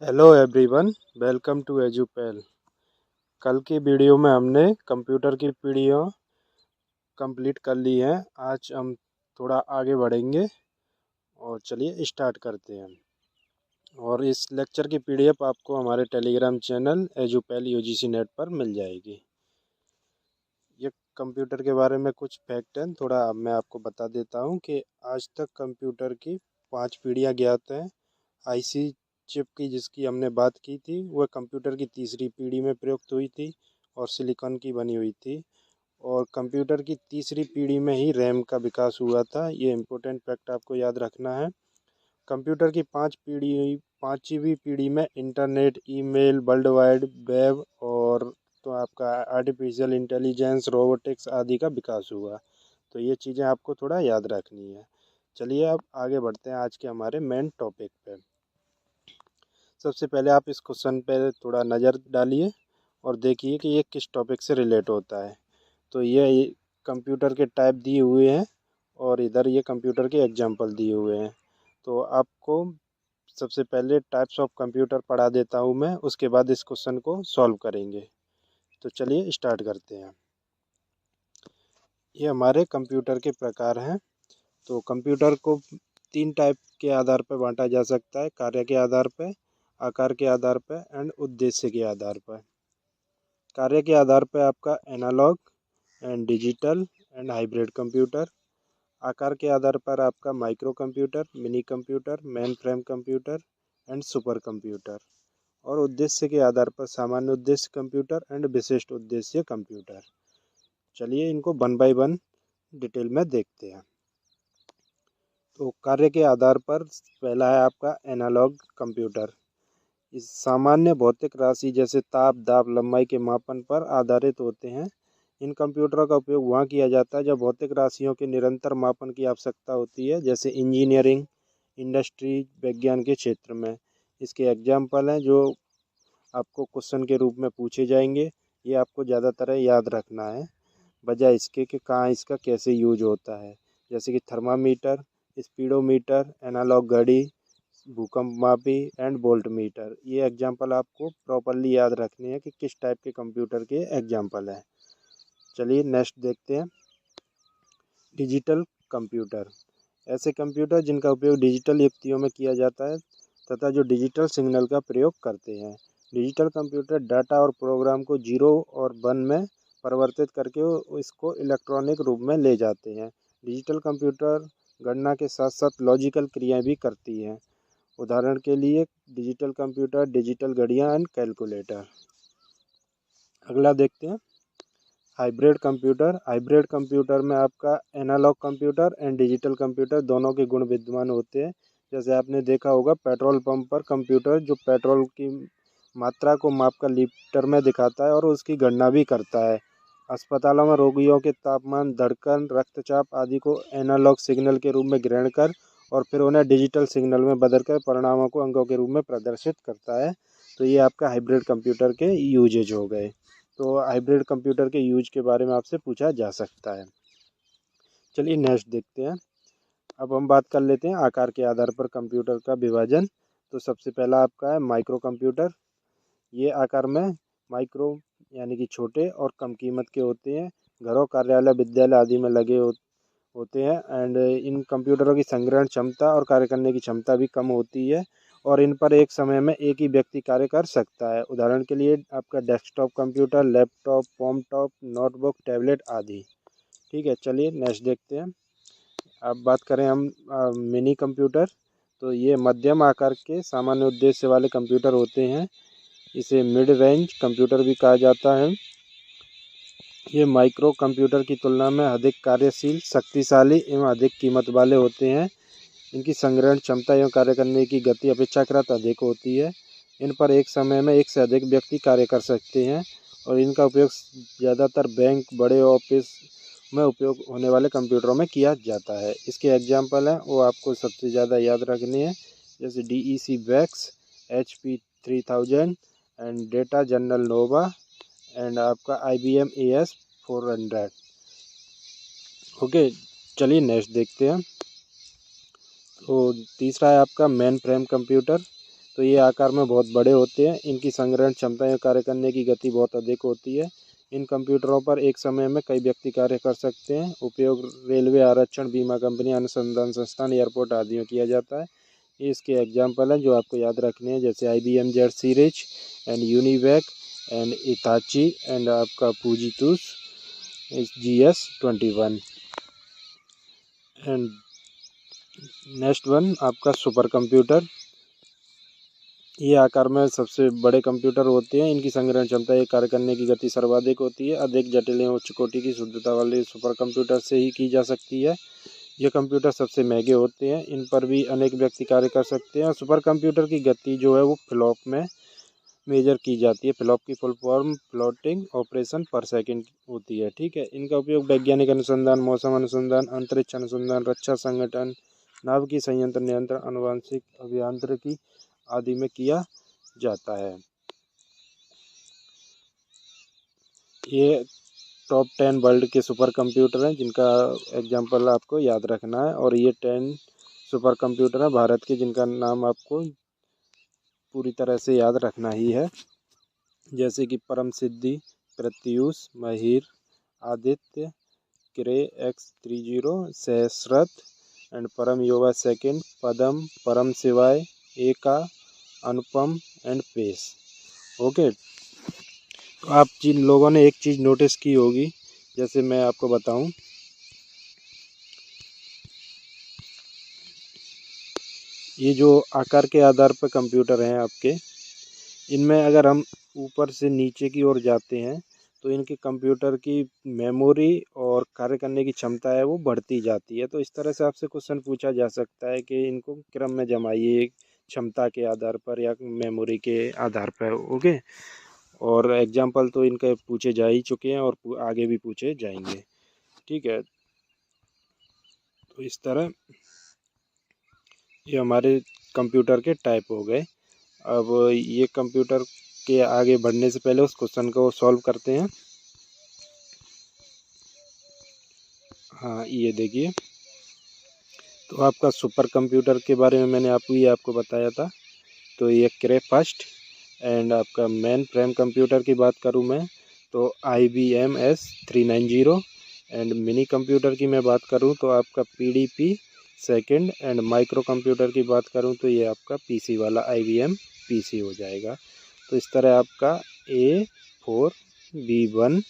Hello everyone, welcome to Edupal. कल की video में हमने कंप्यूटर की पीढ़ियाँ कंप्लीट कर ली हैं। आज हम थोड़ा आगे बढ़ेंगे और चलिए स्टार्ट करते हैं। और इस लेक्चर की पीडीएफ आपको हमारे टेलीग्राम चैनल एजुपेल यूजीसी नेट पर मिल जाएगी। ये कंप्यूटर के बारे में कुछ फैक्ट हैं, थोड़ा मैं आपको बता देता हूँ कि आज तक कंप्यूटर की 5 पीढ़ियाँ ज्ञात हैं। आईसी चिप की जिसकी हमने बात की थी वह कंप्यूटर की तीसरी पीढ़ी में प्रयुक्त हुई थी और सिलिकॉन की बनी हुई थी। और कंप्यूटर की तीसरी पीढ़ी में ही रैम का विकास हुआ था। ये इम्पोर्टेंट फैक्ट आपको याद रखना है। कंप्यूटर की पांचवी पीढ़ी में internet, email, world wide web और तो आपका आर्टिफिशियल इंटेलिजेंस, रोबोटिक्स आदि का विकास हुआ। तो ये चीज़ें आपको थोड़ा याद रखनी है। चलिए अब आगे बढ़ते हैं आज के हमारे मेन टॉपिक पे। सबसे पहले आप इस क्वेश्चन पे थोड़ा नज़र डालिए और देखिए कि ये किस टॉपिक से रिलेट होता है। तो ये कंप्यूटर के टाइप दिए हुए हैं और इधर ये कंप्यूटर के एग्जांपल दिए हुए हैं। तो आपको सबसे पहले टाइप्स ऑफ कंप्यूटर पढ़ा देता हूँ मैं, उसके बाद इस क्वेश्चन को सॉल्व करेंगे। तो चलिए स्टार्ट करते हैं। ये हमारे कंप्यूटर के प्रकार हैं। तो कंप्यूटर को 3 टाइप के आधार पर बांटा जा सकता है: कार्य के आधार पर, आकार के आधार पर एंड उद्देश्य के आधार पर। कार्य के आधार पर आपका analog and digital and hybrid computer. आकार के आधार पर आपका micro computer, mini computer, mainframe computer and super computer. और उद्देश्य के आधार पर सामान्य उद्देश्य कंप्यूटर एंड विशिष्ट उद्देश्य कंप्यूटर। चलिए इनको वन बाय वन डिटेल में देखते हैं। तो कार्य के आधार पर पहला है आपका एनालॉग कंप्यूटर। इस सामान्य भौतिक राशि जैसे ताप, दाब, लंबाई के मापन पर आधारित होते हैं। इन कंप्यूटरों का उपयोग वहाँ किया जाता है जब भौतिक राशियों के निरंतर मापन की आवश्यकता होती है, जैसे इंजीनियरिंग, इंडस्ट्री, विज्ञान के क्षेत्र में। इसके एग्जाम्पल हैं जो आपको क्वेश्चन के रूप में पूछे जाएंगे। ये आपको ज़्यादातर याद रखना है, बजाय इसके कि कहाँ इसका कैसे यूज होता है। जैसे कि थर्मामीटर, स्पीडोमीटर, एनालॉग घड़ी, भूकंप मापी एंड वोल्ट मीटर। ये एग्जाम्पल आपको प्रॉपरली याद रखने हैं कि किस टाइप के कंप्यूटर के एग्जाम्पल हैं। चलिए नेक्स्ट देखते हैं। डिजिटल कंप्यूटर, ऐसे कंप्यूटर जिनका उपयोग डिजिटल युक्तियों में किया जाता है तथा जो डिजिटल सिग्नल का प्रयोग करते हैं। डिजिटल कंप्यूटर डाटा और प्रोग्राम को जीरो और वन में परिवर्तित करके इसको इलेक्ट्रॉनिक रूप में ले जाते हैं। डिजिटल कंप्यूटर गणना के साथ साथ लॉजिकल क्रियाएं भी करती हैं। उदाहरण के लिए डिजिटल कंप्यूटर, डिजिटल घड़ियाँ एंड कैलकुलेटर। अगला देखते हैं हाइब्रिड कंप्यूटर। हाइब्रिड कंप्यूटर में आपका analog computer and digital computer दोनों के गुण विद्यमान होते हैं। जैसे आपने देखा होगा पेट्रोल पंप पर कंप्यूटर जो पेट्रोल की मात्रा को मापकर लीटर में दिखाता है और उसकी गणना भी करता है। अस्पतालों में रोगियों के तापमान, धड़कन, रक्तचाप आदि को एनालॉग सिग्नल के रूप में ग्रहण कर और फिर उन्हें डिजिटल सिग्नल में बदलकर परिणामों को अंकों के रूप में प्रदर्शित करता है। तो ये आपका हाइब्रिड कंप्यूटर के यूजेज हो गए। तो हाइब्रिड कंप्यूटर के यूज के बारे में आपसे पूछा जा सकता है। चलिए नेक्स्ट देखते हैं। अब हम बात कर लेते हैं आकार के आधार पर कंप्यूटर का विभाजन। तो सबसे पहला आपका है माइक्रो कंप्यूटर। ये आकार में माइक्रो यानी कि छोटे और कम कीमत के होते हैं। घरों, कार्यालय, विद्यालय आदि में लगे होते हैं। एंड इन कंप्यूटरों की संग्रहण क्षमता और कार्य करने की क्षमता भी कम होती है और इन पर एक समय में एक ही व्यक्ति कार्य कर सकता है। उदाहरण के लिए आपका desktop computer, laptop, palmtop, notebook, tablet आदि। ठीक है, चलिए नेक्स्ट देखते हैं। अब बात करें हम मिनी कंप्यूटर। तो ये मध्यम आकार के सामान्य उद्देश्य वाले कंप्यूटर होते हैं। इसे मिड रेंज कंप्यूटर भी कहा जाता है। ये माइक्रो कंप्यूटर की तुलना में अधिक कार्यशील, शक्तिशाली एवं अधिक कीमत वाले होते हैं। इनकी संग्रहण क्षमता एवं कार्य करने की गति अपेक्षाकृत अधिक होती है। इन पर एक समय में एक से अधिक व्यक्ति कार्य कर सकते हैं और इनका उपयोग ज़्यादातर बैंक, बड़े ऑफिस में उपयोग होने वाले कंप्यूटरों में किया जाता है। इसके एग्जाम्पल हैं वो आपको सबसे ज़्यादा याद रखने हैं, जैसे DEC wax, HP 3000 and data general Nova and आपका IBM AS400। ओके, चलिए नेक्स्ट देखते हैं। तो तीसरा है आपका मेन फ्रेम कंप्यूटर। तो ये आकार में बहुत बड़े होते हैं। इनकी संग्रहण क्षमता या कार्य करने की गति बहुत अधिक होती है। इन कंप्यूटरों पर एक समय में कई व्यक्ति कार्य कर सकते हैं। उपयोग रेलवे, आरक्षण, बीमा कंपनी, अनुसंधान संस्थान, एयरपोर्ट आदि में किया जाता है। ये इसके एग्जाम्पल हैं जो आपको याद रखने हैं, जैसे IBM Z series and UNIVAC and इताची and आपका फुजीतसु GS21 एंड नेक्स्ट वन आपका सुपर कंप्यूटर। ये आकार में सबसे बड़े कंप्यूटर होते हैं। इनकी संग्रहण क्षमता, एक कार्य करने की गति सर्वाधिक होती है। अधिक जटिल एवं उच्च कोटि की शुद्धता वाले सुपर कंप्यूटर से ही की जा सकती है। ये कंप्यूटर सबसे महंगे होते हैं। इन पर भी अनेक व्यक्ति कार्य कर सकते हैं। सुपर कंप्यूटर की गति जो है वो फ्लॉप में मेजर की जाती है। फ्लॉप की फुल फॉर्म फ्लोटिंग ऑपरेशन पर सेकंड होती है। ठीक है। इनका उपयोग वैज्ञानिक अनुसंधान, मौसम अनुसंधान, अंतरिक्ष अनुसंधान, रक्षा संगठन, नाभिकीय संयंत्र नियंत्रण, आनुवंशिक अभियांत्रिकी आदि में किया जाता है। ये टॉप 10 वर्ल्ड के सुपर कंप्यूटर हैं जिनका एग्जाम्पल आपको याद रखना है। और ये 10 सुपर कंप्यूटर हैं भारत के जिनका नाम आपको पूरी तरह से याद रखना ही है, जैसे कि परम सिद्धि, प्रत्यूष, महिर, आदित्य, क्रे X30, सहस्रथ एंड परम योगा सेकंड, पदम, परम शिवाय, एका, अनुपम एंड पेश। ओके। तो आप जिन लोगों ने एक चीज़ नोटिस की होगी, जैसे मैं आपको बताऊं, ये जो आकार के आधार पर कंप्यूटर हैं आपके, इनमें अगर हम ऊपर से नीचे की ओर जाते हैं तो इनके कंप्यूटर की मेमोरी और कार्य करने की क्षमता है वो बढ़ती जाती है। तो इस तरह से आपसे क्वेश्चन पूछा जा सकता है कि इनको क्रम में जमाइए, क्षमता के आधार पर या मेमोरी के आधार पर। ओके। और एग्जाम्पल तो इनके पूछे जा ही चुके हैं और आगे भी पूछे जाएंगे। ठीक है। तो इस तरह ये हमारे कंप्यूटर के टाइप हो गए। अब ये कंप्यूटर के आगे बढ़ने से पहले उस क्वेश्चन को सॉल्व करते हैं। हाँ, ये देखिए। तो आपका सुपर कंप्यूटर के बारे में मैंने आपको बताया था। तो ये क्रे फर्स्ट एंड आपका मेन फ्रेम कंप्यूटर की बात करूँ मैं तो IBM S390 and mini computer की मैं बात करूँ तो आपका PDP second and micro computer की बात करूँ तो ये आपका PC वाला IBM PC हो जाएगा। तो इस तरह आपका A4, B1,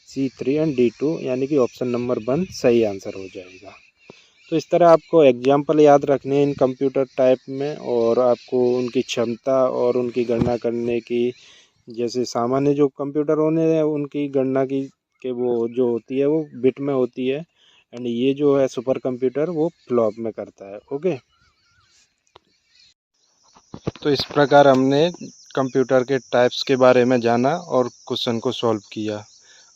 C3 and D2 यानी कि ऑप्शन नंबर 1 सही आंसर हो जाएगा। तो इस तरह आपको एग्जाम्पल याद रखने हैं इन कंप्यूटर टाइप में, और आपको उनकी क्षमता और उनकी गणना करने की, जैसे सामान्य जो कंप्यूटर होने हैं उनकी गणना की कि वो जो होती है वो बिट में होती है, एंड ये जो है सुपर कंप्यूटर वो फ्लॉप में करता है। ओके। तो इस प्रकार हमने कंप्यूटर के टाइप्स के बारे में जाना और क्वेश्चन को सॉल्व किया।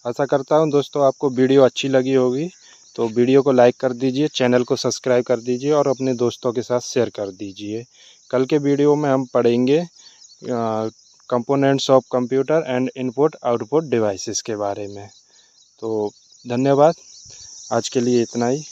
आशा करता हूँ दोस्तों आपको वीडियो अच्छी लगी होगी। तो वीडियो को लाइक कर दीजिए, चैनल को सब्सक्राइब कर दीजिए और अपने दोस्तों के साथ शेयर कर दीजिए। कल के वीडियो में हम पढ़ेंगे components of computer and input output devices के बारे में। तो धन्यवाद, आज के लिए इतना ही।